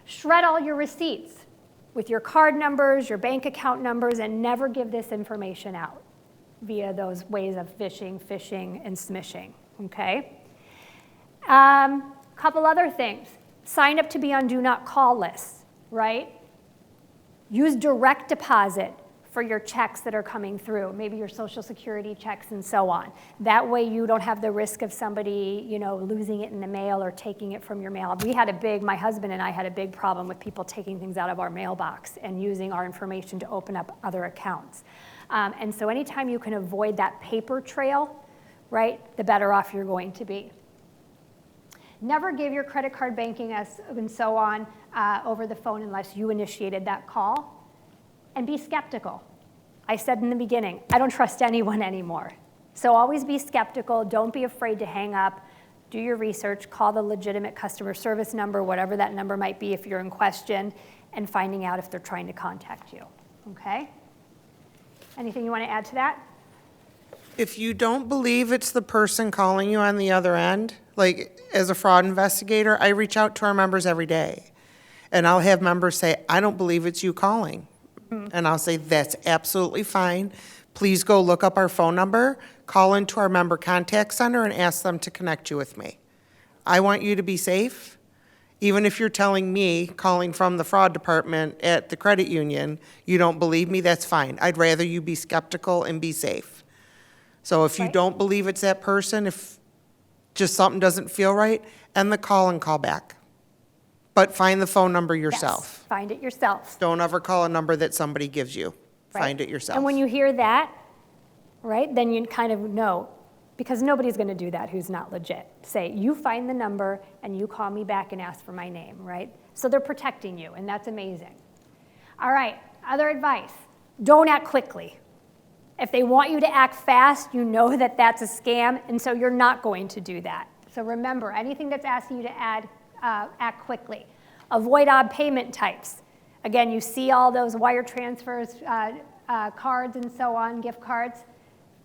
Shred all your receipts with your card numbers, your bank account numbers, and never give this information out via those ways of phishing, and smishing, okay? Couple other things. Sign up to be on do not call lists, right? Use direct deposit for your checks that are coming through, maybe your Social Security checks and so on. That way you don't have the risk of somebody, you know, losing it in the mail or taking it from your mail. My husband and I had a big problem with people taking things out of our mailbox and using our information to open up other accounts. And so anytime you can avoid that paper trail, right, the better off you're going to be. Never give your credit card banking and so on over the phone unless you initiated that call. And be skeptical. I said in the beginning, I don't trust anyone anymore. So always be skeptical. Don't be afraid to hang up. Do your research. Call the legitimate customer service number, whatever that number might be if you're in question, and finding out if they're trying to contact you. Okay? Anything you want to add to that? If you don't believe it's the person calling you on the other end, like as a fraud investigator, I reach out to our members every day. And I'll have members say, I don't believe it's you calling. And I'll say, that's absolutely fine. Please go look up our phone number, call into our member contact center and ask them to connect you with me. I want you to be safe. Even if you're telling me, calling from the fraud department at the credit union, you don't believe me, that's fine. I'd rather you be skeptical and be safe. So if you Right. don't believe it's that person, if just something doesn't feel right, end the call and call back. But find the phone number yourself. Yes, find it yourself. Don't ever call a number that somebody gives you. Right? Find it yourself. And when you hear that, right, then you kind of know, because nobody's going to do that who's not legit. Say, you find the number and you call me back and ask for my name, right? So they're protecting you, and that's amazing. All right, other advice. Don't act quickly. If they want you to act fast, you know that that's a scam, and so you're not going to do that. So remember, anything that's asking you to act quickly. Avoid odd payment types. Again, you see all those wire transfers, cards and so on, gift cards.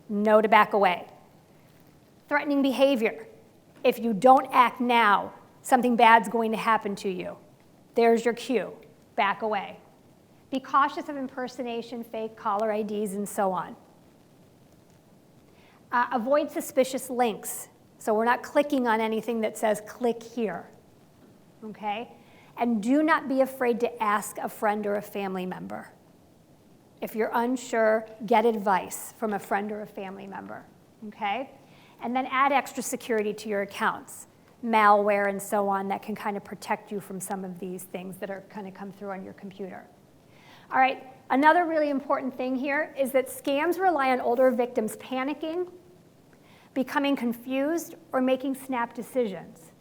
Know to back away. Threatening behavior. If you don't act now, something bad's going to happen to you. There's your cue. Back away. Be cautious of impersonation, fake caller IDs, and so on. Avoid suspicious links. So we're not clicking on anything that says click here. Okay? And do not be afraid to ask a friend or a family member. If you're unsure, get advice from a friend or a family member. Okay? And then add extra security to your accounts, malware and so on, that can kind of protect you from some of these things that are kind of come through on your computer. All right, another really important thing here is that scams rely on older victims panicking, becoming confused, or making snap decisions.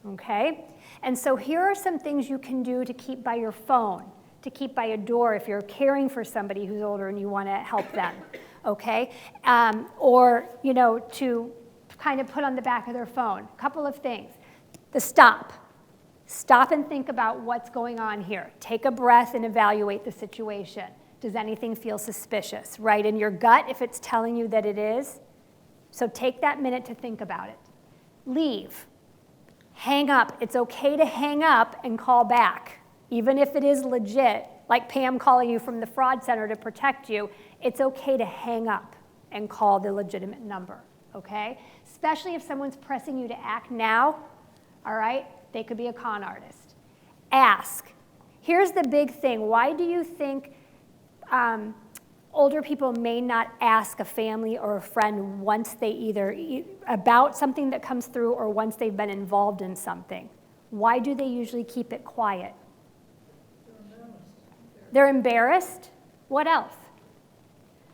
Okay? And so here are some things you can do to keep by your phone, to keep by a door if you're caring for somebody who's older and you want to help them. Okay? Or, you know, to kind of put on the back of their phone. A couple of things. The stop. Stop and think about what's going on here. Take a breath and evaluate the situation. Does anything feel suspicious? Right in your gut if it's telling you that it is. So take that minute to think about it. Leave. Hang up. It's okay to hang up and call back. Even if it is legit, like Pam calling you from the fraud center to protect you, it's okay to hang up and call the legitimate number, okay? Especially if someone's pressing you to act now, all right? They could be a con artist. Ask. Here's the big thing. Why do you think older people may not ask a family or a friend once they either about something that comes through or once they've been involved in something? Why do they usually keep it quiet? They're embarrassed. What else?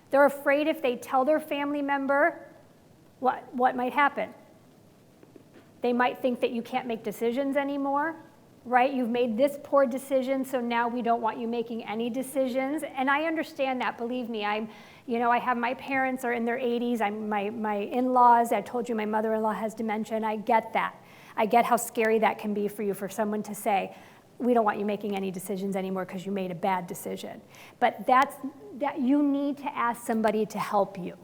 They're afraid if they tell their family member, what might happen? They might think that you can't make decisions anymore, right? You've made this poor decision, so now we don't want you making any decisions. And I understand that, believe me. I have my parents are in their 80s. My in-laws, I told you my mother-in-law has dementia, and I get that. I get how scary that can be for you, for someone to say, we don't want you making any decisions anymore because you made a bad decision. But that you need to ask somebody to help you.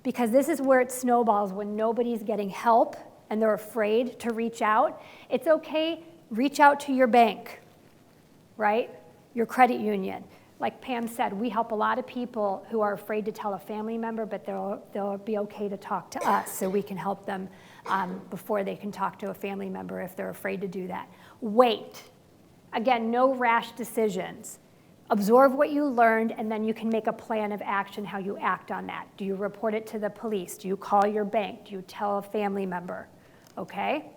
Because this is where it snowballs when nobody's getting help and they're afraid to reach out. It's okay, reach out to your bank, right? Your credit union. Like Pam said, we help a lot of people who are afraid to tell a family member, but they'll be okay to talk to us so we can help them before they can talk to a family member if they're afraid to do that. Wait. Again, no rash decisions. Absorb what you learned, and then you can make a plan of action how you act on that. Do you report it to the police? Do you call your bank? Do you tell a family member? Okay?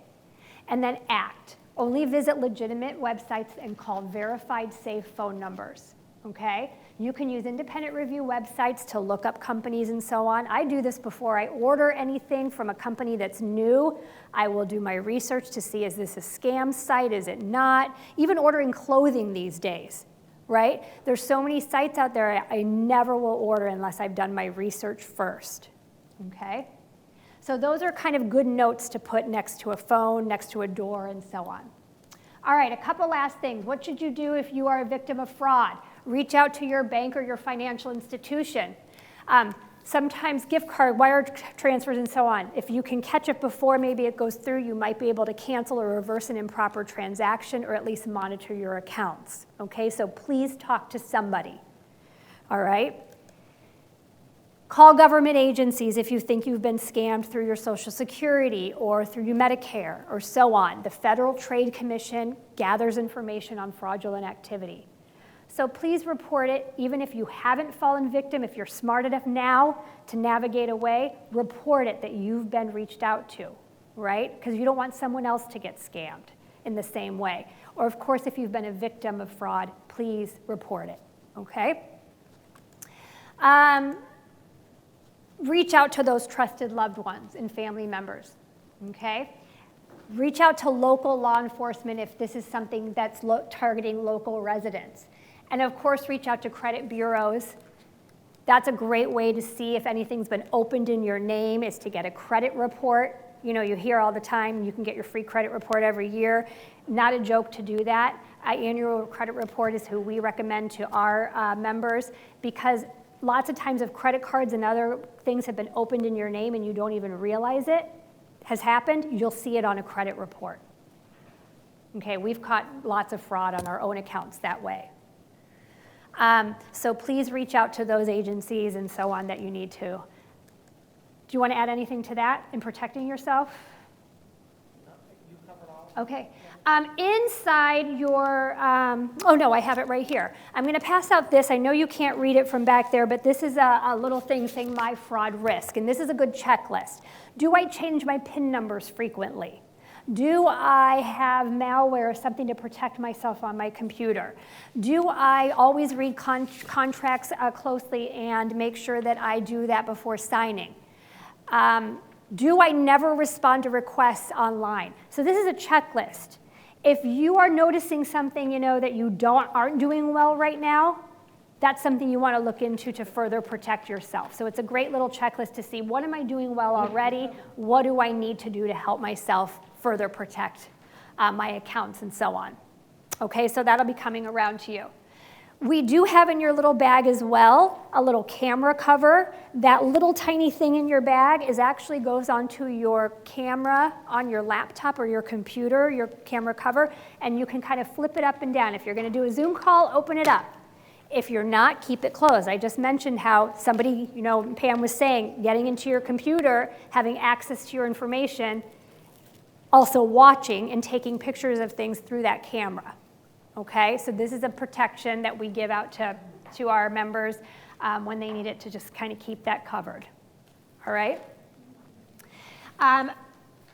And then act. Only visit legitimate websites and call verified safe phone numbers. okay? You can use independent review websites to look up companies and so on. I do this before I order anything from a company that's new. I will do my research to see, is this a scam site, is it not? Even ordering clothing these days, right? There's so many sites out there I never will order unless I've done my research first, okay? So those are kind of good notes to put next to a phone, next to a door, and so on. All right, a couple last things. What should you do if you are a victim of fraud? Reach out to your bank or your financial institution. Sometimes gift card, wire transfers, and so on. If you can catch it before maybe it goes through, you might be able to cancel or reverse an improper transaction or at least monitor your accounts. Okay, so please talk to somebody. All right? Call government agencies if you think you've been scammed through your Social Security or through your Medicare or so on. The Federal Trade Commission gathers information on fraudulent activity. So please report it, even if you haven't fallen victim. If you're smart enough now to navigate away, report it that you've been reached out to, right? Because you don't want someone else to get scammed in the same way. Or of course, if you've been a victim of fraud, please report it, okay? Reach out to those trusted loved ones and family members, okay? Reach out to local law enforcement if this is something that's targeting local residents. And of course, reach out to credit bureaus. That's a great way to see if anything's been opened in your name, is to get a credit report. You know, you hear all the time, you can get your free credit report every year. Not a joke to do that. Annual credit report is who we recommend to our members, because lots of times if credit cards and other things have been opened in your name and you don't even realize it has happened, you'll see it on a credit report. Okay, we've caught lots of fraud on our own accounts that way. So please reach out to those agencies and so on that you need to. Do you want to add anything to that in protecting yourself? No, you covered all. Okay. Inside your, oh no, I have it right here. I'm going to pass out this. I know you can't read it from back there, but this is a little thing saying my fraud risk, and this is a good checklist. Do I change my PIN numbers frequently? Do I have malware or something to protect myself on my computer? Do I always read contracts closely and make sure that I do that before signing? Do I never respond to requests online? So this is a checklist. If you are noticing something, you know, that you aren't doing well right now, that's something you want to look into to further protect yourself. So it's a great little checklist to see, what am I doing well already? What do I need to do to help myself further protect my accounts and so on? Okay, so that'll be coming around to you. We do have in your little bag as well a little camera cover. That little tiny thing in your bag actually goes onto your camera on your laptop or your computer, your camera cover, and you can kind of flip it up and down. If you're going to do a Zoom call, open it up. If you're not, keep it closed. I just mentioned how somebody, you know, Pam was saying, getting into your computer, having access to your information, also watching and taking pictures of things through that camera. Okay, so this is a protection that we give out to our members when they need it, to just kind of keep that covered. All right?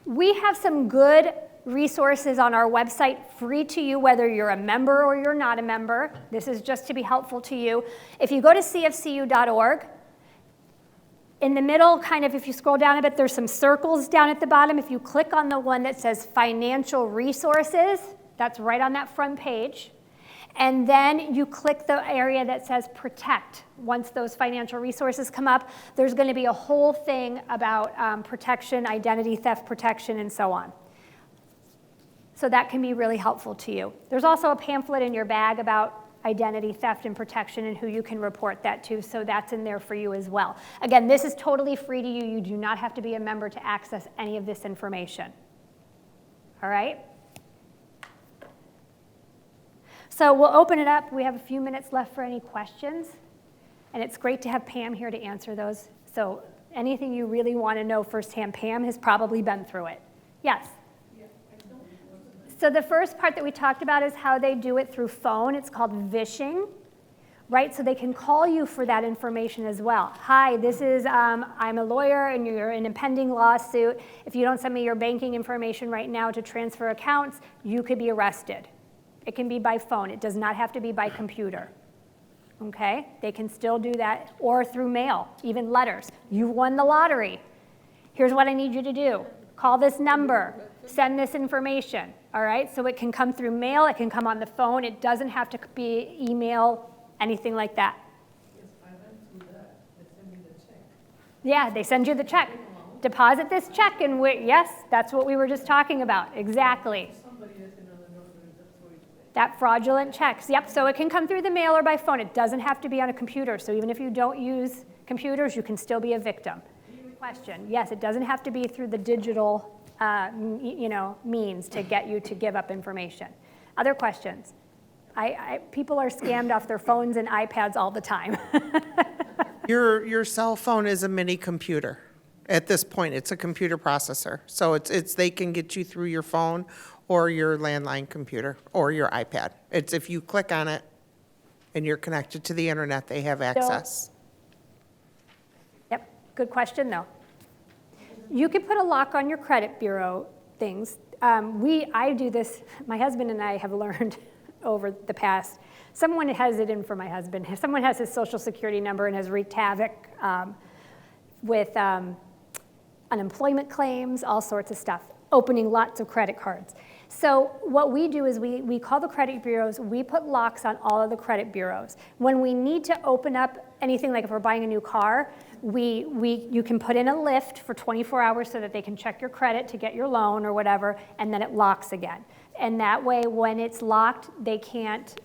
We have some good resources on our website, free to you, whether you're a member or you're not a member. This is just to be helpful to you. If you go to cfcu.org, in the middle, kind of, if you scroll down a bit, there's some circles down at the bottom. If you click on the one that says financial resources, that's right on that front page. And then you click the area that says protect. Once those financial resources come up, there's going to be a whole thing about protection, identity theft protection, and so on. So that can be really helpful to you. There's also a pamphlet in your bag about identity theft and protection and who you can report that to, so that's in there for you as well. Again, this is totally free to you. You do not have to be a member to access any of this information. All right? So we'll open it up. We have a few minutes left for any questions. And it's great to have Pam here to answer those. So anything you really want to know firsthand, Pam has probably been through it. Yes? So the first part that we talked about is how they do it through phone. It's called vishing, right? So they can call you for that information as well. Hi, this is, I'm a lawyer and you're in a pending lawsuit. If you don't send me your banking information right now to transfer accounts, you could be arrested. It can be by phone. It does not have to be by computer. okay? They can still do that, or through mail, even letters. You won the lottery. Here's what I need you to do. Call this number, send this information, all right? So it can come through mail, it can come on the phone, it doesn't have to be email, anything like that. Yes, I went through that, they sent me the check. Yeah, they send you the check. Deposit this check and yes, that's what we were just talking about, exactly. Somebody has another number, that's what it is. That fraudulent checks, yep, so it can come through the mail or by phone. It doesn't have to be on a computer, so even if you don't use computers, you can still be a victim. Question, yes, it doesn't have to be through the digital, means to get you to give up information. Other questions? People are scammed off their phones and iPads all the time. Your cell phone is a mini computer. At this point, it's a computer processor. So it's they can get you through your phone or your landline computer or your iPad. It's if you click on it and you're connected to the internet, they have access. Yep, good question though. You could put a lock on your credit bureau things. I do this, my husband and I have learned over the past, someone has it in for my husband. Someone has his social security number and has wreaked havoc with unemployment claims, all sorts of stuff, opening lots of credit cards. So what we do is we call the credit bureaus, we put locks on all of the credit bureaus. When we need to open up anything, like if we're buying a new car, you can put in a lift for 24 hours so that they can check your credit to get your loan or whatever, and then it locks again. And that way, when it's locked, they can't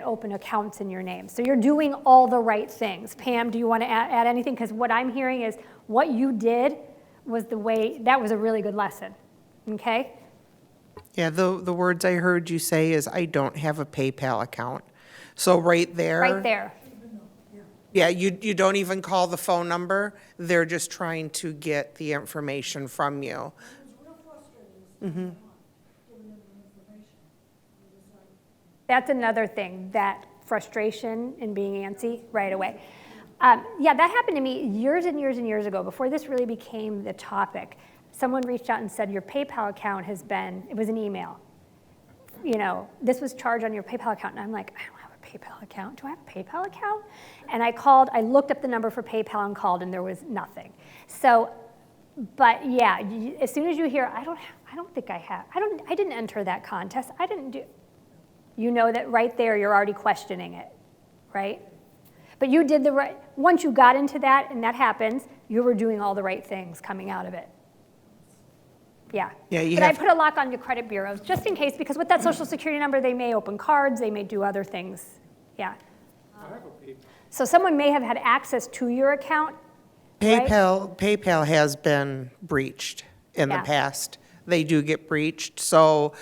open accounts in your name. So you're doing all the right things. Pam, do you want to add anything? Because what I'm hearing is what you did was that was a really good lesson, okay? Yeah, the words I heard you say is, I don't have a PayPal account. So right there. Right there. Yeah, you don't even call the phone number. They're just trying to get the information from you. That's another thing, that frustration and being antsy right away. Yeah, that happened to me years and years and years ago, before this really became the topic. Someone reached out and said, your PayPal account it was an email. This was charged on your PayPal account. And I'm like, I don't have a PayPal account. Do I have a PayPal account? And I looked up the number for PayPal and called, and there was nothing. So, but yeah, as soon as you hear, I don't think I have, I didn't enter that contest. I didn't do, that right there, you're already questioning it, right? But you did once you got into that, and that happens, you were doing all the right things coming out of it. Yeah. But I put a lock on your credit bureaus, just in case, because with that social security number, they may open cards, they may do other things. Yeah. So someone may have had access to your account. PayPal has been breached in the Yeah. past. They do get breached. So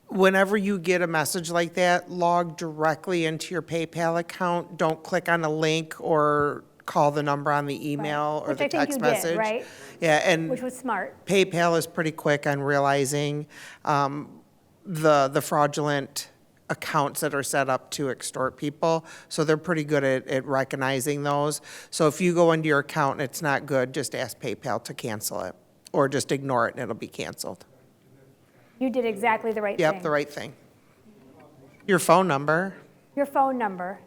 whenever you get a message like that, log directly into your PayPal account. Don't click on a link or call the number on the email or Which the I think text you did, message. right? Yeah, and Which was smart. PayPal is pretty quick on realizing the fraudulent accounts that are set up to extort people. So they're pretty good at recognizing those. So if you go into your account and it's not good, just ask PayPal to cancel it, or just ignore it and it'll be canceled. You did exactly the right thing. Yep, the right thing. Your phone number. Your phone number,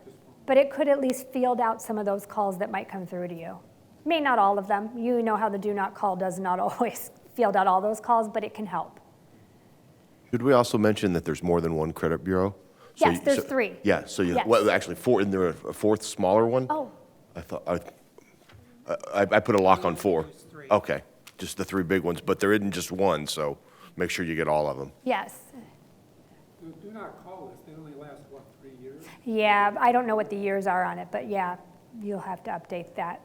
but it could at least field out some of those calls that might come through to you. May not all of them. You know how the do not call does not always field out all those calls, but it can help. Should we also mention that there's more than one credit bureau? Yes, there's three. Yeah, so Yes. actually four, isn't there a fourth smaller one? Oh, I thought, I put a lock on four. Okay, just the three big ones, but there isn't just one, so make sure you get all of them. yes. Do not call us, they only last, 3 years? Yeah, I don't know what the years are on it, but yeah, you'll have to update that.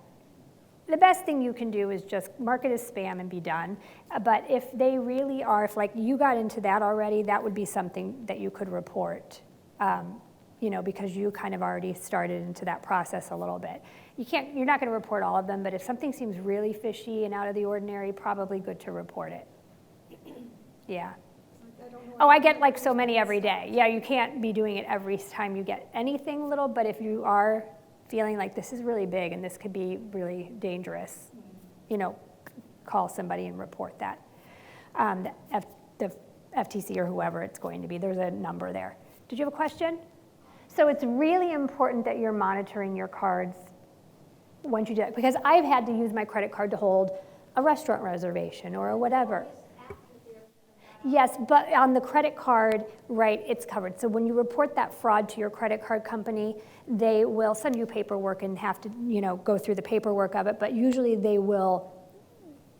The best thing you can do is just mark it as spam and be done. But if they really are, if like you got into that already, that would be something that you could report, because you kind of already started into that process a little bit. You're not going to report all of them, but if something seems really fishy and out of the ordinary, probably good to report it. Yeah. Oh, I get like so many every day. Yeah, you can't be doing it every time you get anything little, but if you are feeling like this is really big and this could be really dangerous, call somebody and report that. The FTC or whoever it's going to be, there's a number there. Did you have a question? So it's really important that you're monitoring your cards once you do it, because I've had to use my credit card to hold a restaurant reservation or whatever. Yes, but on the credit card, right, it's covered. So when you report that fraud to your credit card company, they will send you paperwork and have to, go through the paperwork of it, but usually they will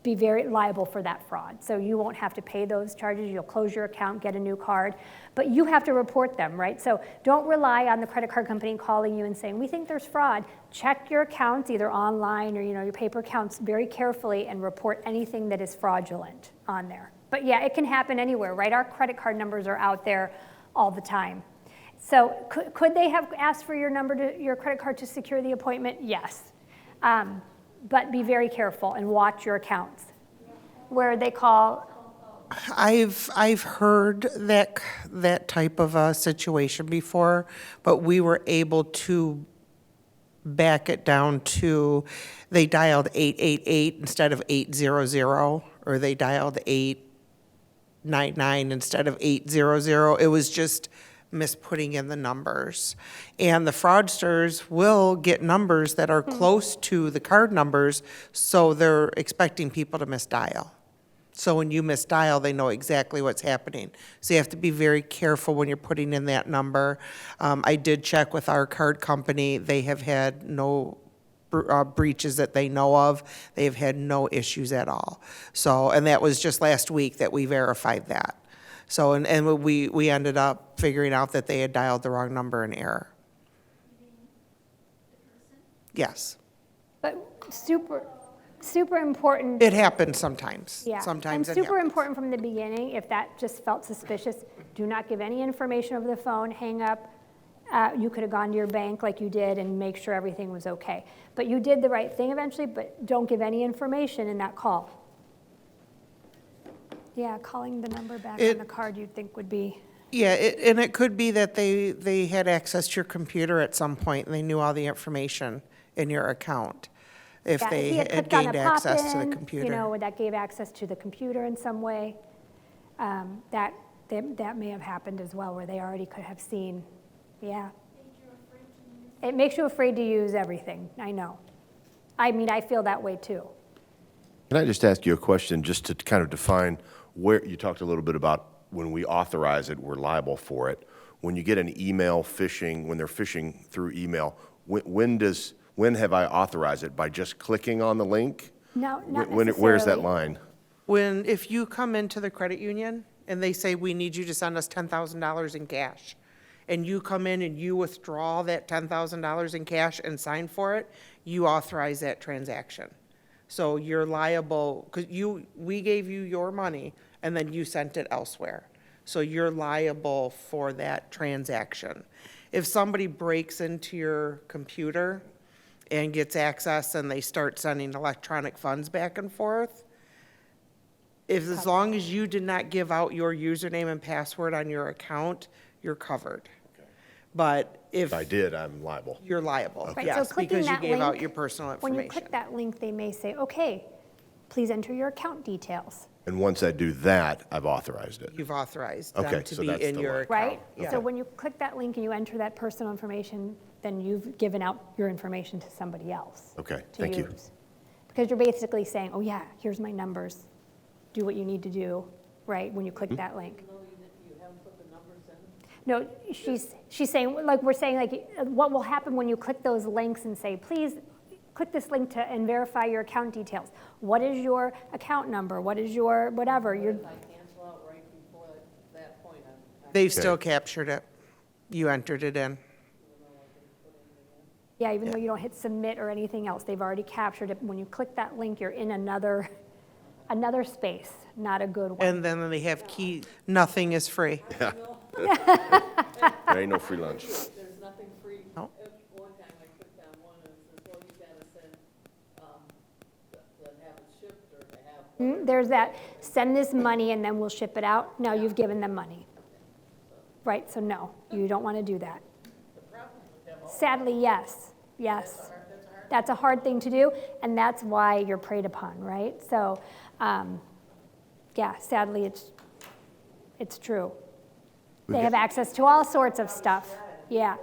be very liable for that fraud. So you won't have to pay those charges. You'll close your account, get a new card, but you have to report them, right? So don't rely on the credit card company calling you and saying, we think there's fraud. Check your accounts either online or your paper accounts very carefully and report anything that is fraudulent on there. But yeah, it can happen anywhere, right? Our credit card numbers are out there all the time. So could they have asked for your your credit card to secure the appointment? Yes. But be very careful and watch your accounts. Where they call, I've heard that type of a situation before, but we were able to back it down to, they dialed 888 instead of 800, or they dialed 899 instead of 800. It was just misputting in the numbers. And the fraudsters will get numbers that are close to the card numbers, so they're expecting people to misdial. So when you misdial, they know exactly what's happening. So you have to be very careful when you're putting in that number. I did check with our card company. They have had no breaches that they know of. They've had no issues at all. So, and that was just last week that we verified that. So, and we ended up figuring out that they had dialed the wrong number in error. Yes. but super important. It happens sometimes. Yeah. Sometimes And it super happens. important from the beginning, if that just felt suspicious, do not give any information over the phone, hang up. You could have gone to your bank like you did and make sure everything was okay. But you did the right thing eventually, but don't give any information in that call. Yeah, calling the number back on the card you'd think would be. Yeah, and it could be that they had access to your computer at some point and they knew all the information in your account. If Yeah, they he had clicked on gained a access to the pop-in, computer. that gave access to the computer in some way. That may have happened as well, where they already could have seen, yeah. It makes you afraid to use everything, I know. I mean, I feel that way too. Can I just ask you a question just to kind of define where, you talked a little bit about when we authorize it, we're liable for it. When you get an email phishing, when they're phishing through email, when have I authorized it? By just clicking on the link? No, not Where's that necessarily. line? If you come into the credit union and they say, we need you to send us $10,000 in cash, and you come in and you withdraw that $10,000 in cash and sign for it, you authorize that transaction. So you're liable, because we gave you your money and then you sent it elsewhere. So you're liable for that transaction. If somebody breaks into your computer and gets access and they start sending electronic funds back and forth, as long as you did not give out your username and password on your account, you're covered. But if If I did, I'm liable. you're liable, Right, so yes, clicking because you that gave out link, your personal When you information. click that link, they may say, okay, please enter your account details, And once I do that, I've authorized it. You've authorized Okay, them to so be that's in the your line. account. right? Yeah. So when you click that link and you enter that personal information, then you've given out your information to somebody else. Okay, to thank you. use. Because you're basically saying, oh yeah, here's my numbers, do what you need to do, right, when you click Mm-hmm. that link. No, she's saying, like, we're saying, like, what will happen when you click those links and say, please click this link and verify your account details. What is your account number? What is your whatever? If I cancel out right before that point, They've still captured it. You entered it in. Yeah, even though you don't hit submit or anything else, they've already captured it. When you click that link, you're in another space, not a good one. And then they have key, nothing is free. There ain't no free lunch. there's nothing free. No. One time I clicked on one and it says, well, you gotta send, to have it shipped or to have. There's that, send this money and then we'll ship it out. No, you've given them money. Right, so no, you don't want to do that. Sadly, yes, yes. That's a hard thing to do, and that's why you're preyed upon, right? So, yeah, sadly, it's true. They have access to all sorts of stuff, yeah.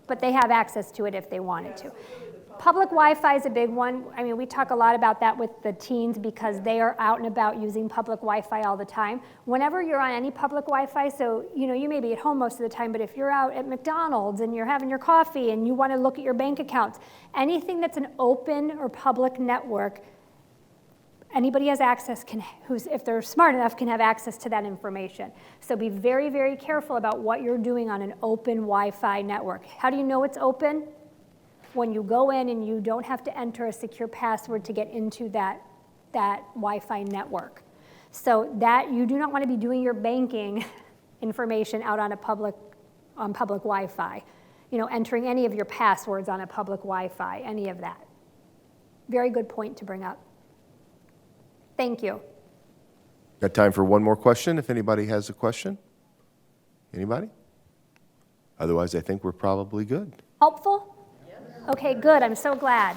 but they have access to it if they wanted to. Public Wi-Fi is a big one. I mean, we talk a lot about that with the teens because they are out and about using public Wi-Fi all the time. Whenever you're on any public Wi-Fi, so you may be at home most of the time, but if you're out at McDonald's and you're having your coffee and you want to look at your bank accounts, anything that's an open or public network, anybody has access, if they're smart enough, can have access to that information. So be very, very careful about what you're doing on an open Wi-Fi network. How do you know it's open? When you go in and you don't have to enter a secure password to get into that Wi-Fi network. So that you do not want to be doing your banking information out on public Wi-Fi. Entering any of your passwords on a public Wi-Fi, any of that. Very good point to bring up. Thank you. Got time for one more question if anybody has a question? Anybody? Otherwise, I think we're probably good. Helpful? Okay, good. I'm so glad.